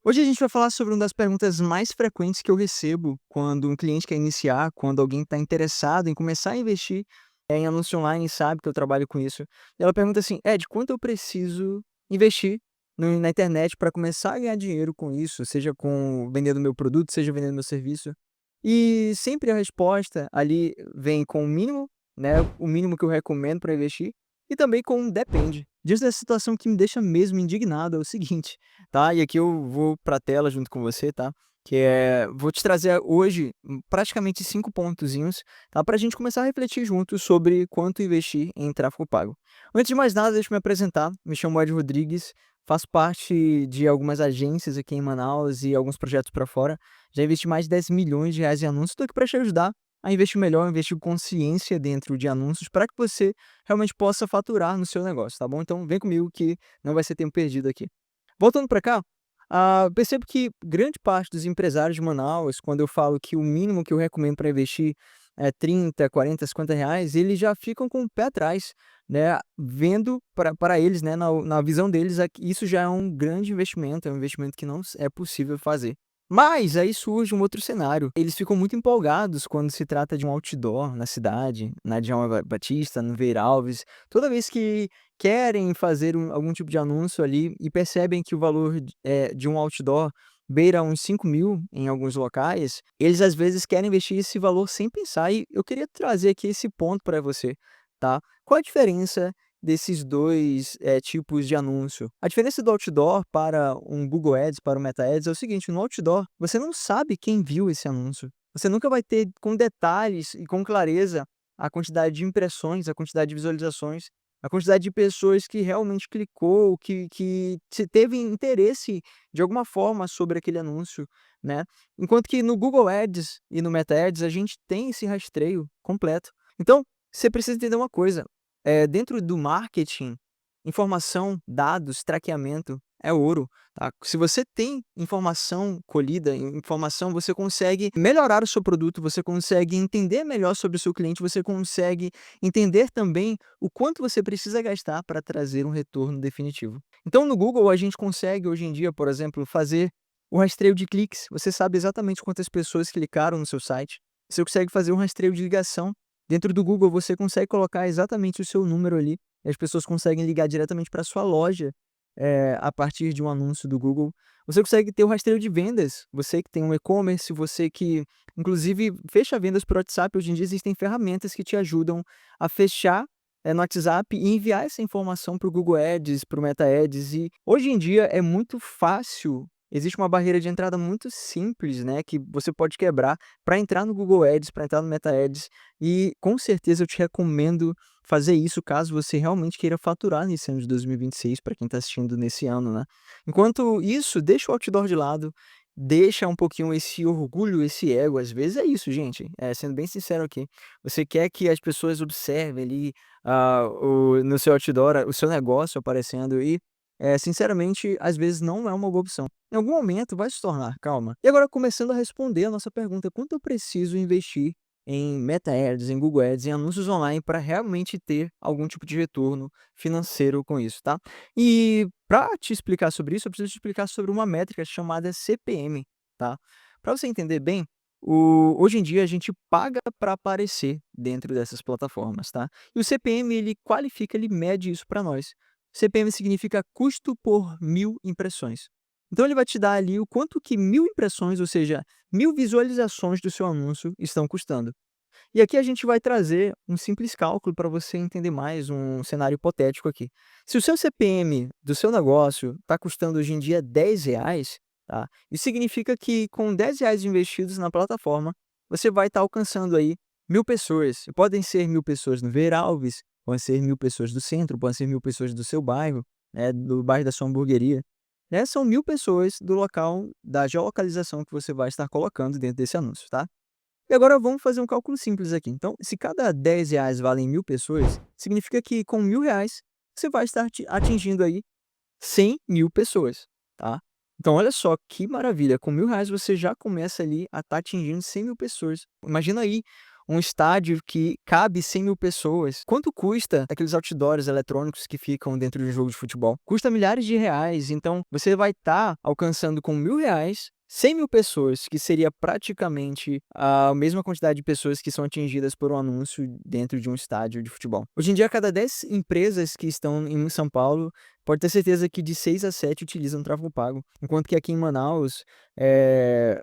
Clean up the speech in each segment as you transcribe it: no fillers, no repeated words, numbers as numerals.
Hoje a gente vai falar sobre uma das perguntas mais frequentes que eu recebo quando um cliente quer iniciar, quando alguém está interessado em começar a investir em anúncio online, sabe que eu trabalho com isso. E ela pergunta assim: Ed, quanto eu preciso investir na internet para começar a ganhar dinheiro com isso, seja com vendendo meu produto, seja vendendo meu serviço? E sempre a resposta ali vem com o mínimo, né? O mínimo que eu recomendo para investir, e também com um depende. Diante dessa situação que me deixa mesmo indignado é o seguinte, tá? E aqui eu vou para a tela junto com você, tá? Vou te trazer hoje praticamente 5 pontozinhos, tá? Para a gente começar a refletir juntos sobre quanto investir em tráfego pago. Antes de mais nada, deixa eu me apresentar. Me chamo Ed Rodrigues, faço parte de algumas agências aqui em Manaus e alguns projetos para fora. Já investi mais de 10 milhões de reais em anúncios, estou aqui para te ajudar a investir melhor, investir com consciência dentro de anúncios, para que você realmente possa faturar no seu negócio, tá bom? Então vem comigo que não vai ser tempo perdido aqui. Voltando para cá, percebo que grande parte dos empresários de Manaus, quando eu falo que o mínimo que eu recomendo para investir é 30, 40, R$ 50, eles já ficam com o pé atrás, né, vendo para eles, né, na visão deles, isso já é um grande investimento, é um investimento que não é possível fazer. Mas aí surge um outro cenário. Eles ficam muito empolgados quando se trata de um outdoor na cidade, na Djalma Batista, no Veiga Alves. Toda vez que querem fazer algum tipo de anúncio ali e percebem que o valor de um outdoor beira uns 5.000 em alguns locais, eles às vezes querem investir esse valor sem pensar. E eu queria trazer aqui esse ponto para você, tá? Qual a diferença desses 2 tipos de anúncio? A diferença do outdoor para um Google Ads, para o Meta Ads é o seguinte: no outdoor, você não sabe quem viu esse anúncio. Você nunca vai ter com detalhes e com clareza a quantidade de impressões, a quantidade de visualizações, a quantidade de pessoas que realmente clicou, que se teve interesse de alguma forma sobre aquele anúncio, né. Enquanto que no Google Ads e no Meta Ads a gente tem esse rastreio completo. Então, você precisa entender uma coisa, dentro do marketing, informação, dados, traqueamento é ouro, tá. Se você tem informação colhida, informação, você consegue melhorar o seu produto, você consegue entender melhor sobre o seu cliente, você consegue entender também o quanto você precisa gastar para trazer um retorno definitivo. Então no Google a gente consegue hoje em dia, por exemplo, fazer o rastreio de cliques, você sabe exatamente quantas pessoas clicaram no seu site, você consegue fazer um rastreio de ligação. Dentro do Google você consegue colocar exatamente o seu número ali, e as pessoas conseguem ligar diretamente para sua loja, a partir de um anúncio do Google. Você consegue ter o rastreio de vendas, você que tem um e-commerce, você que inclusive fecha vendas por WhatsApp. Hoje em dia existem ferramentas que te ajudam a fechar, no WhatsApp e enviar essa informação para o Google Ads, para o Meta Ads. E hoje em dia é muito fácil, existe uma barreira de entrada muito simples, né, que você pode quebrar para entrar no Google Ads, para entrar no Meta Ads, e com certeza eu te recomendo fazer isso caso você realmente queira faturar nesse ano de 2026, para quem está assistindo nesse ano, né. Enquanto isso, deixa o outdoor de lado, deixa um pouquinho esse orgulho, esse ego, às vezes é isso, gente, sendo bem sincero aqui, você quer que as pessoas observem ali, o no seu outdoor, o seu negócio aparecendo e, sinceramente, às vezes não é uma boa opção. Em algum momento vai se tornar, calma. E agora começando a responder a nossa pergunta: quanto eu preciso investir em Meta Ads, em Google Ads, em anúncios online para realmente ter algum tipo de retorno financeiro com isso, tá? E para te explicar sobre isso, eu preciso te explicar sobre uma métrica chamada CPM, tá? Para você entender bem, hoje em dia a gente paga para aparecer dentro dessas plataformas, tá? E o CPM ele qualifica, ele mede isso para nós. CPM significa custo por 1.000 impressões. Então ele vai te dar ali o quanto que 1.000 impressões, ou seja, 1.000 visualizações do seu anúncio estão custando. E aqui a gente vai trazer um simples cálculo para você entender mais um cenário hipotético aqui. Se o seu CPM do seu negócio está custando hoje em dia R$ 10, tá? Isso significa que com R$ 10 investidos na plataforma, você vai estar alcançando aí 1.000 pessoas. E podem ser 1.000 pessoas no Veiga Alves, podem ser 1.000 pessoas do centro, podem ser 1.000 pessoas do seu bairro, né, do bairro da sua hamburgueria. Né? São 1.000 pessoas do local da geolocalização que você vai estar colocando dentro desse anúncio, tá? E agora vamos fazer um cálculo simples aqui. Então, se cada R$ 10 valem 1.000 pessoas, significa que com R$ 1.000 você vai estar atingindo aí 100.000 pessoas, tá? Então olha só que maravilha, com R$ 1.000 você já começa ali a estar atingindo 100.000 pessoas. Imagina aí um estádio que cabe 100.000 pessoas. Quanto custa aqueles outdoors eletrônicos que ficam dentro de um jogo de futebol? Custa milhares de reais, então você vai estar alcançando com R$ 1.000 100.000 pessoas, que seria praticamente a mesma quantidade de pessoas que são atingidas por um anúncio dentro de um estádio de futebol. Hoje em dia, a cada 10 empresas que estão em São Paulo, pode ter certeza que de 6 a 7 utilizam tráfego pago, enquanto que aqui em Manaus,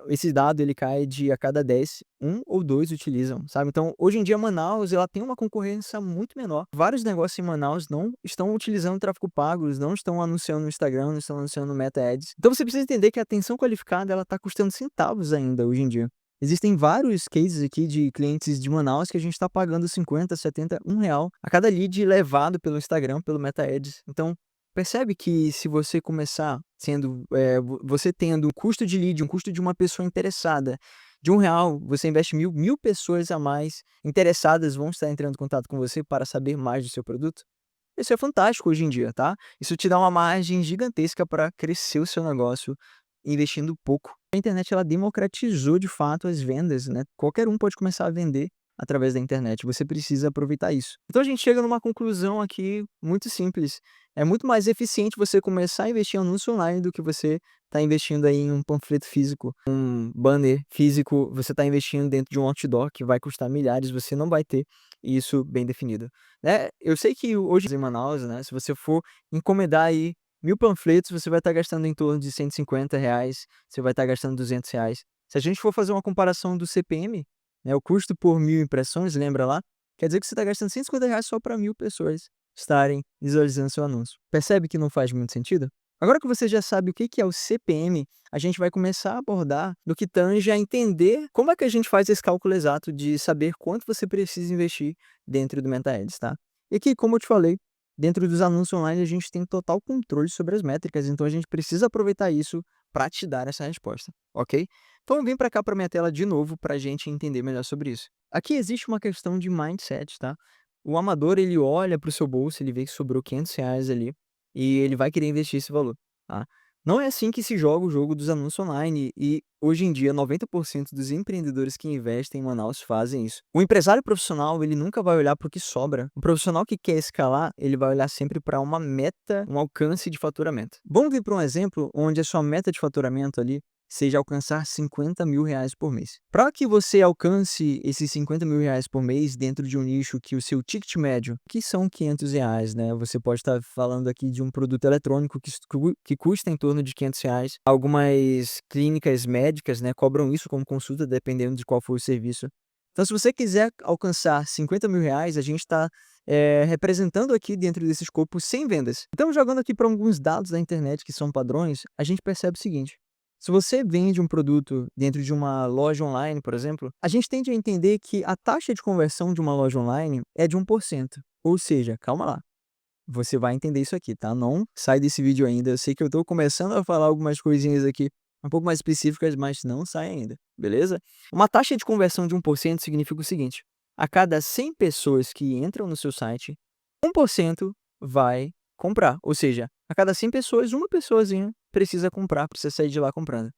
esse dado ele cai de a cada 10, 1 ou 2 utilizam, sabe? Então, hoje em dia, Manaus ela tem uma concorrência muito menor. Vários negócios em Manaus não estão utilizando tráfego pago, eles não estão anunciando no Instagram, não estão anunciando no Meta Ads. Então, você precisa entender que a atenção qualificada ela está custando centavos ainda hoje em dia. Existem vários cases aqui de clientes de Manaus que a gente está pagando 50, 70, R$ 1 a cada lead levado pelo Instagram, pelo Meta Ads. Então, percebe que se você começar você tendo um custo de lead, um custo de uma pessoa interessada de R$ 1, você investe 1.000 pessoas a mais interessadas vão estar entrando em contato com você para saber mais do seu produto? Isso é fantástico hoje em dia, tá? Isso te dá uma margem gigantesca para crescer o seu negócio investindo pouco. A internet ela democratizou de fato as vendas, né? Qualquer um pode começar a vender através da internet. Você precisa aproveitar isso. Então a gente chega numa conclusão aqui muito simples. É muito mais eficiente você começar a investir em anúncio online do que você está investindo aí em um panfleto físico, um banner físico. Você está investindo dentro de um outdoor que vai custar milhares. Você não vai ter isso bem definido, né? Eu sei que hoje em Manaus, né? Se você for encomendar aí 1.000 panfletos, você vai estar gastando em torno de R$ 150, você vai estar gastando R$ 200. Se a gente for fazer uma comparação do CPM, né, o custo por 1.000 impressões, lembra lá? Quer dizer que você está gastando R$ 150 só para 1.000 pessoas estarem visualizando seu anúncio. Percebe que não faz muito sentido? Agora que você já sabe o que que é o CPM, a gente vai começar a abordar no que tange a entender como é que a gente faz esse cálculo exato de saber quanto você precisa investir dentro do Meta Ads, tá? E aqui, como eu te falei, dentro dos anúncios online a gente tem total controle sobre as métricas, então a gente precisa aproveitar isso para te dar essa resposta, ok? Então vem para cá para minha tela de novo para a gente entender melhor sobre isso. Aqui existe uma questão de mindset, tá? O amador ele olha para o seu bolso, ele vê que sobrou R$ 500 ali e ele vai querer investir esse valor, tá? Não é assim que se joga o jogo dos anúncios online e hoje em dia 90% dos empreendedores que investem em Manaus fazem isso. O empresário profissional, ele nunca vai olhar para o que sobra. O profissional que quer escalar, ele vai olhar sempre para uma meta, um alcance de faturamento. Vamos vir para um exemplo onde a sua meta de faturamento ali seja alcançar R$ 50.000 por mês. Para que você alcance esses R$ 50.000 por mês dentro de um nicho que o seu ticket médio, que são R$ 500, né? Você pode estar falando aqui de um produto eletrônico que custa em torno de R$ 500. Algumas clínicas médicas, né, cobram isso como consulta, dependendo de qual for o serviço. Então, se você quiser alcançar R$ 50.000, a gente está representando aqui dentro desse escopo 100 vendas. Então, jogando aqui para alguns dados da internet que são padrões, a gente percebe o seguinte. Se você vende um produto dentro de uma loja online, por exemplo, a gente tende a entender que a taxa de conversão de uma loja online é de 1%. Ou seja, calma lá, você vai entender isso aqui, tá? Não sai desse vídeo ainda. Eu sei que eu estou começando a falar algumas coisinhas aqui um pouco mais específicas, mas não sai ainda, beleza? Uma taxa de conversão de 1% significa o seguinte: a cada 100 pessoas que entram no seu site, 1% vai comprar. Ou seja, a cada 100 pessoas, uma pessoazinha precisa comprar, precisa sair de lá comprando.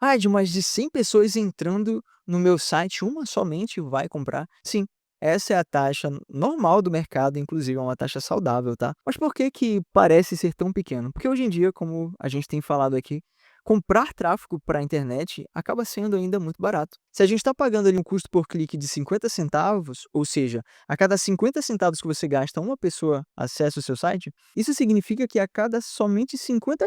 Ah, de mais de 100 pessoas entrando no meu site, uma somente vai comprar? Sim, essa é a taxa normal do mercado, inclusive é uma taxa saudável, tá? Mas por que que parece ser tão pequeno? Porque hoje em dia, como a gente tem falado aqui, comprar tráfego para a internet acaba sendo ainda muito barato. Se a gente está pagando ali um custo por clique de 50 centavos, ou seja, a cada 50 centavos que você gasta, uma pessoa acessa o seu site, isso significa que a cada somente R$ 50,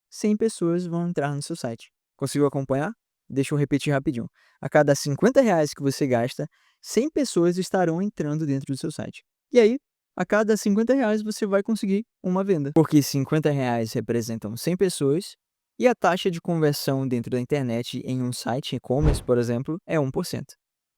100 pessoas vão entrar no seu site. Conseguiu acompanhar? Deixa eu repetir rapidinho. A cada R$ 50 que você gasta, 100 pessoas estarão entrando dentro do seu site. E aí, a cada R$ 50 você vai conseguir uma venda. Porque R$ 50 representam 100 pessoas e a taxa de conversão dentro da internet em um site e-commerce, por exemplo, é 1%.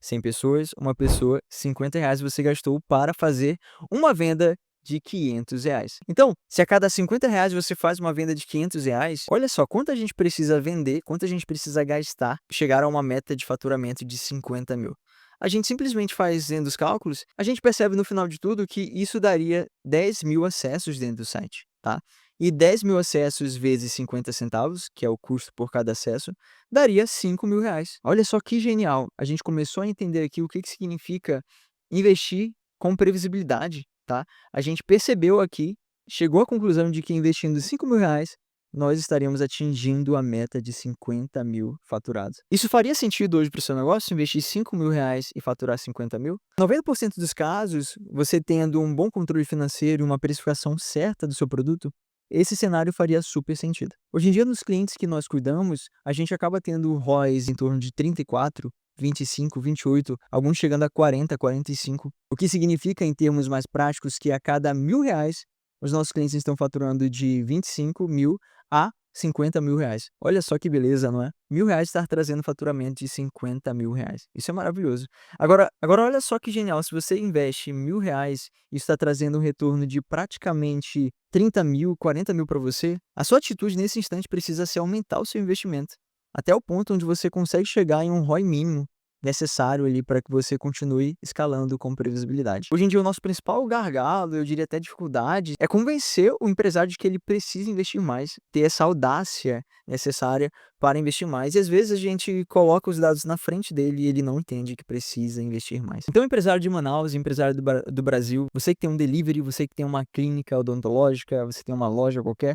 100 pessoas, uma pessoa, R$ 50 você gastou para fazer uma venda de R$ 500. Então, se a cada R$ 50 você faz uma venda de R$ 500, olha só quanto a gente precisa vender, quanto a gente precisa gastar para chegar a uma meta de faturamento de 50.000. A gente simplesmente fazendo os cálculos, a gente percebe no final de tudo que isso daria 10.000 acessos dentro do site, tá? e 10.000 acessos vezes 50 centavos, que é o custo por cada acesso, daria R$ 5.000. Olha só que genial! A gente começou a entender aqui o que que significa investir com previsibilidade, tá? A gente percebeu aqui, chegou à conclusão de que investindo R$ 5.000, nós estaríamos atingindo a meta de 50.000 faturados. Isso faria sentido hoje para o seu negócio, investir R$ 5.000 e faturar 50.000? 90% dos casos, você tendo um bom controle financeiro e uma precificação certa do seu produto, esse cenário faria super sentido. Hoje em dia, nos clientes que nós cuidamos, a gente acaba tendo ROIs em torno de 34, 25, 28, alguns chegando a 40, 45, o que significa, em termos mais práticos, que a cada R$ 1.000, os nossos clientes estão faturando de 25.000 a R$ 50.000. Olha só que beleza, não é? R$ 1.000 estar trazendo faturamento de R$ 50.000. Isso é maravilhoso. Agora olha só que genial, se você investe R$ 1.000 e está trazendo um retorno de praticamente 30.000, 40.000 para você, a sua atitude nesse instante precisa ser aumentar o seu investimento, até o ponto onde você consegue chegar em um ROI mínimo necessário ali para que você continue escalando com previsibilidade. Hoje em dia, o nosso principal gargalo, eu diria até dificuldade, é convencer o empresário de que ele precisa investir mais, ter essa audácia necessária para investir mais. E às vezes a gente coloca os dados na frente dele e ele não entende que precisa investir mais. Então, empresário de Manaus, empresário do Brasil, você que tem um delivery, você que tem uma clínica odontológica, você tem uma loja qualquer,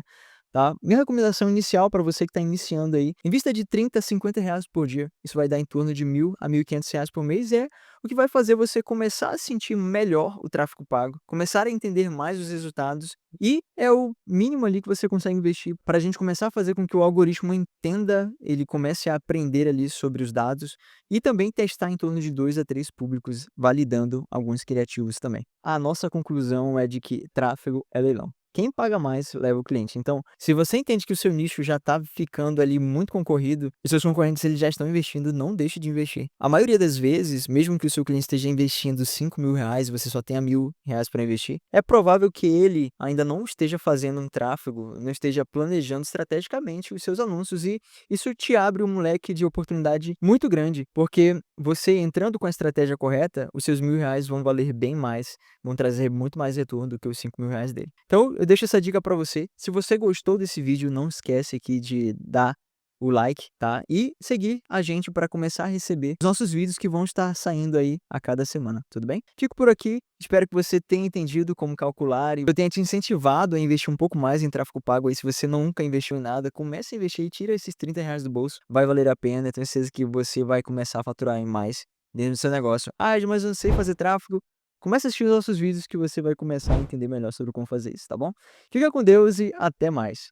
tá? Minha recomendação inicial para você que está iniciando aí, invista de R$ 30 a R$ 50 por dia. Isso vai dar em torno de R$ 1.000 a R$ 1.500 por mês. É o que vai fazer você começar a sentir melhor o tráfego pago, começar a entender mais os resultados, e é o mínimo ali que você consegue investir para a gente começar a fazer com que o algoritmo entenda, ele comece a aprender ali sobre os dados e também testar em torno de 2 a 3 públicos, validando alguns criativos também. A nossa conclusão é de que tráfego é leilão. Quem paga mais leva o cliente. Então, se você entende que o seu nicho já está ficando ali muito concorrido, e seus concorrentes eles já estão investindo, não deixe de investir. A maioria das vezes, mesmo que o seu cliente esteja investindo R$ 5.000 e você só tenha R$ 1.000 para investir, é provável que ele ainda não esteja fazendo um tráfego, não esteja planejando estrategicamente os seus anúncios, e isso te abre um leque de oportunidade muito grande, porque você entrando com a estratégia correta, os seus R$ 1.000 vão valer bem mais, vão trazer muito mais retorno do que os R$ 5.000 dele. Então, eu deixo essa dica para você. Se você gostou desse vídeo, não esquece aqui de dar o like, tá? E seguir a gente para começar a receber os nossos vídeos que vão estar saindo aí a cada semana, tudo bem? Fico por aqui, espero que você tenha entendido como calcular e eu tenha te incentivado a investir um pouco mais em tráfego pago aí. Se você nunca investiu em nada, comece a investir e tira esses R$ 30 do bolso, vai valer a pena, tenho certeza que você vai começar a faturar em mais dentro do seu negócio. Ah, mas eu não sei fazer tráfego. Comece a assistir os nossos vídeos que você vai começar a entender melhor sobre como fazer isso, tá bom? Fica com Deus e até mais.